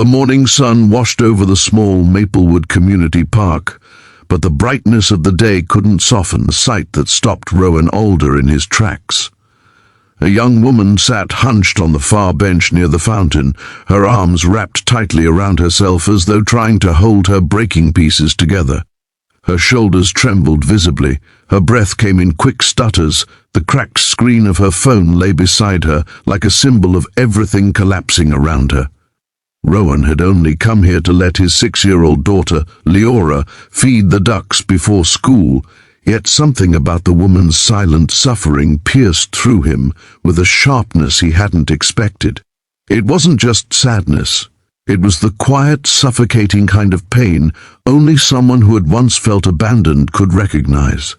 The morning sun washed over the small Maplewood Community Park, but the brightness of the day couldn't soften the sight that stopped Rowan Alder in his tracks. A young woman sat hunched on the far bench near the fountain, her arms wrapped tightly around herself as though trying to hold her breaking pieces together. Her shoulders trembled visibly, her breath came in quick stutters, the cracked screen of her phone lay beside her like a symbol of everything collapsing around her. Rowan had only come here to let his 6-year-old daughter, Leora, feed the ducks before school, yet something about the woman's silent suffering pierced through him with a sharpness he hadn't expected. It wasn't just sadness. It was the quiet, suffocating kind of pain only someone who had once felt abandoned could recognize.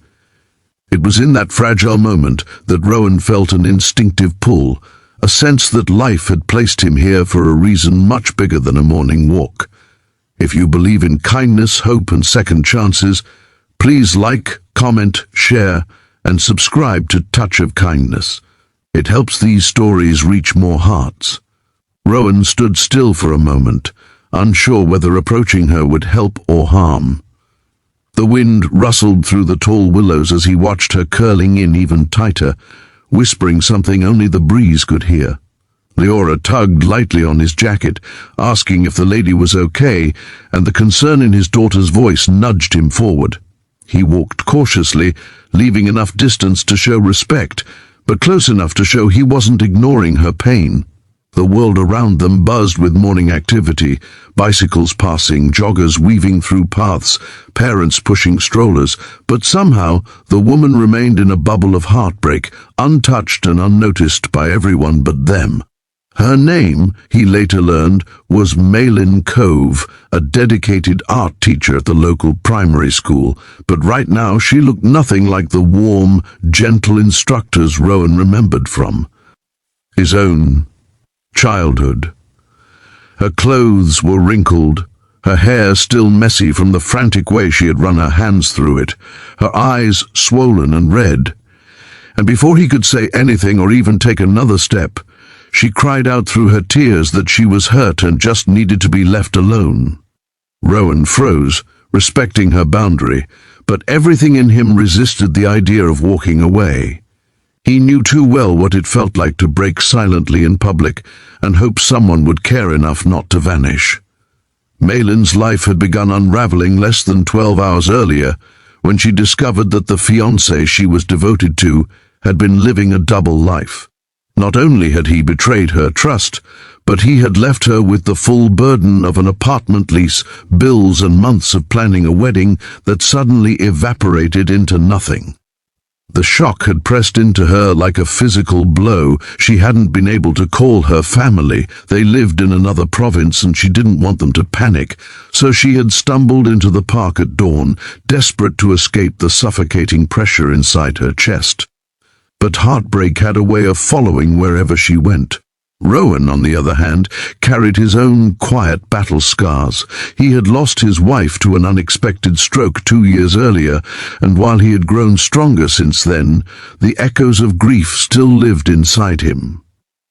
It was in that fragile moment that Rowan felt an instinctive pull, a sense that life had placed him here for a reason much bigger than a morning walk. If you believe in kindness, hope, and second chances, please like, comment, share, and subscribe to Touch of Kindness. It helps these stories reach more hearts. Rowan stood still for a moment, unsure whether approaching her would help or harm. The wind rustled through the tall willows as he watched her curling in even tighter, whispering something only the breeze could hear. Leora tugged lightly on his jacket, asking if the lady was okay, and the concern in his daughter's voice nudged him forward. He walked cautiously, leaving enough distance to show respect, but close enough to show he wasn't ignoring her pain. The world around them buzzed with morning activity, bicycles passing, joggers weaving through paths, parents pushing strollers, but somehow the woman remained in a bubble of heartbreak, untouched and unnoticed by everyone but them. Her name, he later learned, was Mailin, a dedicated art teacher at the local primary school, but right now she looked nothing like the warm, gentle instructors Rowan remembered from his own childhood. Her clothes were wrinkled, her hair still messy from the frantic way she had run her hands through it, her eyes swollen and red. And before he could say anything or even take another step, she cried out through her tears that she was hurt and just needed to be left alone. Rowan froze, respecting her boundary, but everything in him resisted the idea of walking away. He knew too well what it felt like to break silently in public and hope someone would care enough not to vanish. Mailin's life had begun unraveling less than 12 hours earlier when she discovered that the fiancé she was devoted to had been living a double life. Not only had he betrayed her trust, but he had left her with the full burden of an apartment lease, bills and months of planning a wedding that suddenly evaporated into nothing. The shock had pressed into her like a physical blow. She hadn't been able to call her family. They lived in another province and she didn't want them to panic, so she had stumbled into the park at dawn, desperate to escape the suffocating pressure inside her chest. But heartbreak had a way of following wherever she went. Rowan, on the other hand, carried his own quiet battle scars. He had lost his wife to an unexpected stroke 2 years earlier, and while he had grown stronger since then, the echoes of grief still lived inside him.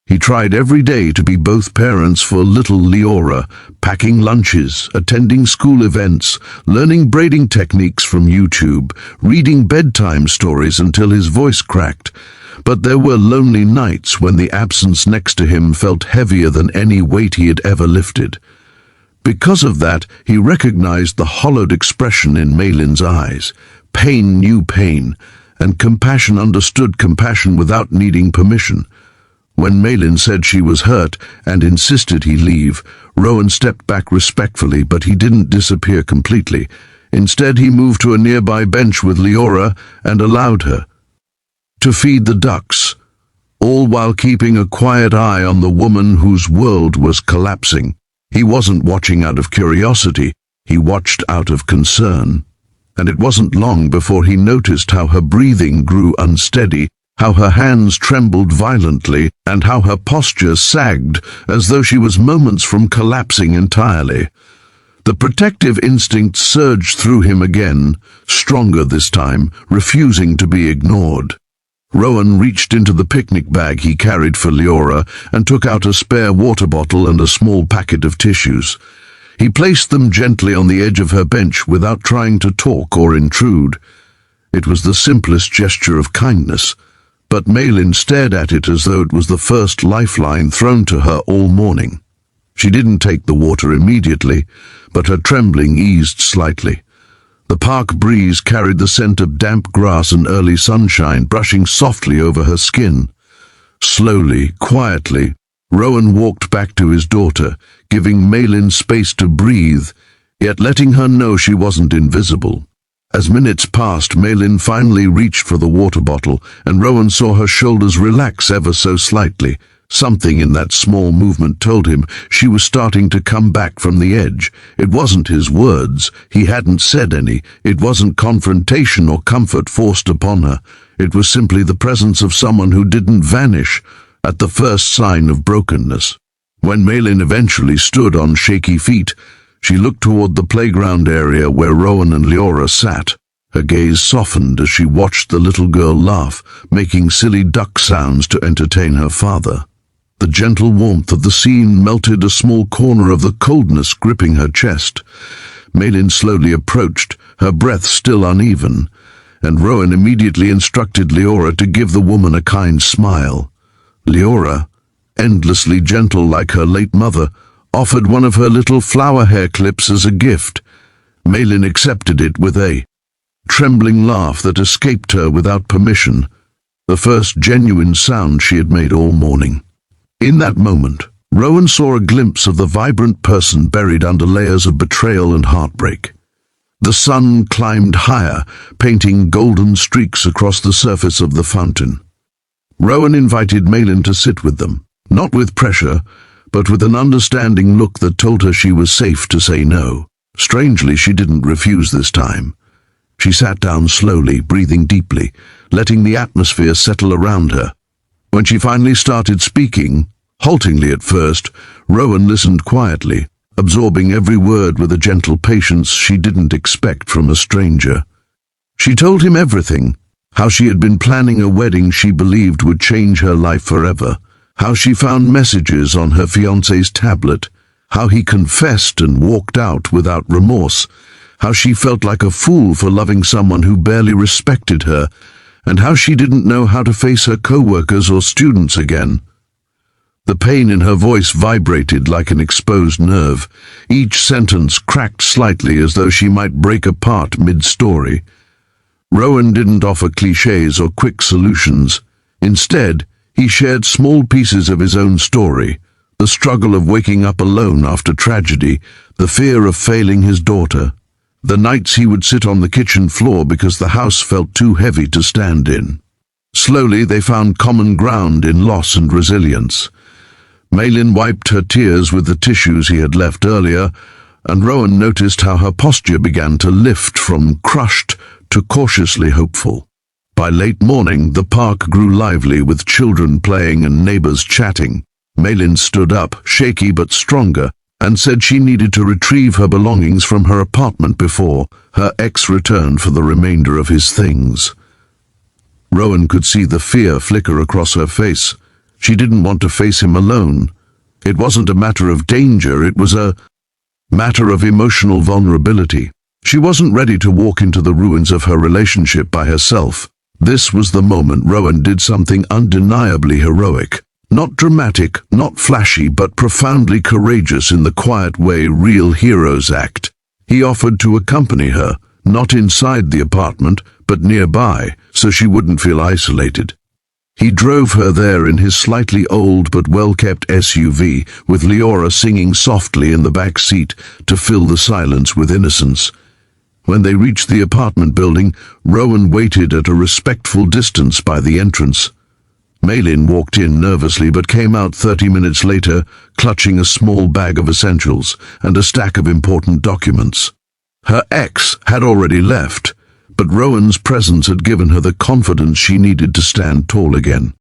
He tried every day to be both parents for little Leora, packing lunches, attending school events, learning braiding techniques from YouTube, reading bedtime stories until his voice cracked. But there were lonely nights when the absence next to him felt heavier than any weight he had ever lifted. Because of that, he recognized the hollowed expression in Mailin's eyes. Pain knew pain, and compassion understood compassion without needing permission. When Mailin said she was hurt and insisted he leave, Rowan stepped back respectfully, but he didn't disappear completely. Instead, he moved to a nearby bench with Leora and allowed her to feed the ducks, all while keeping a quiet eye on the woman whose world was collapsing. He wasn't watching out of curiosity, he watched out of concern. And it wasn't long before he noticed how her breathing grew unsteady, how her hands trembled violently, and how her posture sagged as though she was moments from collapsing entirely. The protective instinct surged through him again, stronger this time, refusing to be ignored. Rowan reached into the picnic bag he carried for Leora and took out a spare water bottle and a small packet of tissues. He placed them gently on the edge of her bench without trying to talk or intrude. It was the simplest gesture of kindness, but Mailin stared at it as though it was the first lifeline thrown to her all morning. She didn't take the water immediately, but her trembling eased slightly. The park breeze carried the scent of damp grass and early sunshine brushing softly over her skin. Slowly, quietly, Rowan walked back to his daughter, giving Mailin space to breathe, yet letting her know she wasn't invisible. As minutes passed, Mailin finally reached for the water bottle, and Rowan saw her shoulders relax ever so slightly. Something in that small movement told him she was starting to come back from the edge. It wasn't his words. He hadn't said any. It wasn't confrontation or comfort forced upon her. It was simply the presence of someone who didn't vanish at the first sign of brokenness. When Mailin eventually stood on shaky feet, she looked toward the playground area where Rowan and Leora sat. Her gaze softened as she watched the little girl laugh, making silly duck sounds to entertain her father. The gentle warmth of the scene melted a small corner of the coldness gripping her chest. Mailin slowly approached, her breath still uneven, and Rowan immediately instructed Leora to give the woman a kind smile. Leora, endlessly gentle like her late mother, offered one of her little flower hair clips as a gift. Mailin accepted it with a trembling laugh that escaped her without permission, the first genuine sound she had made all morning. In that moment, Rowan saw a glimpse of the vibrant person buried under layers of betrayal and heartbreak. The sun climbed higher, painting golden streaks across the surface of the fountain. Rowan invited Mailin to sit with them, not with pressure, but with an understanding look that told her she was safe to say no. Strangely, she didn't refuse this time. She sat down slowly, breathing deeply, letting the atmosphere settle around her. When she finally started speaking, haltingly at first, Rowan listened quietly, absorbing every word with a gentle patience she didn't expect from a stranger. She told him everything, how she had been planning a wedding she believed would change her life forever, how she found messages on her fiancé's tablet, how he confessed and walked out without remorse, how she felt like a fool for loving someone who barely respected her, and how she didn't know how to face her co-workers or students again. The pain in her voice vibrated like an exposed nerve. Each sentence cracked slightly as though she might break apart mid-story. Rowan didn't offer clichés or quick solutions. Instead, he shared small pieces of his own story, the struggle of waking up alone after tragedy, the fear of failing his daughter, the nights he would sit on the kitchen floor because the house felt too heavy to stand in. Slowly, they found common ground in loss and resilience. Mailin wiped her tears with the tissues he had left earlier, and Rowan noticed how her posture began to lift from crushed to cautiously hopeful. By late morning, the park grew lively with children playing and neighbors chatting. Mailin stood up, shaky but stronger, and said she needed to retrieve her belongings from her apartment before her ex returned for the remainder of his things. Rowan could see the fear flicker across her face. She didn't want to face him alone. It wasn't a matter of danger, it was a matter of emotional vulnerability. She wasn't ready to walk into the ruins of her relationship by herself. This was the moment Rowan did something undeniably heroic. Not dramatic, not flashy, but profoundly courageous in the quiet way real heroes act. He offered to accompany her, not inside the apartment, but nearby, so she wouldn't feel isolated. He drove her there in his slightly old but well-kept SUV, with Leora singing softly in the back seat to fill the silence with innocence. When they reached the apartment building, Rowan waited at a respectful distance by the entrance. Mailin walked in nervously but came out 30 minutes later, clutching a small bag of essentials and a stack of important documents. Her ex had already left, but Rowan's presence had given her the confidence she needed to stand tall again.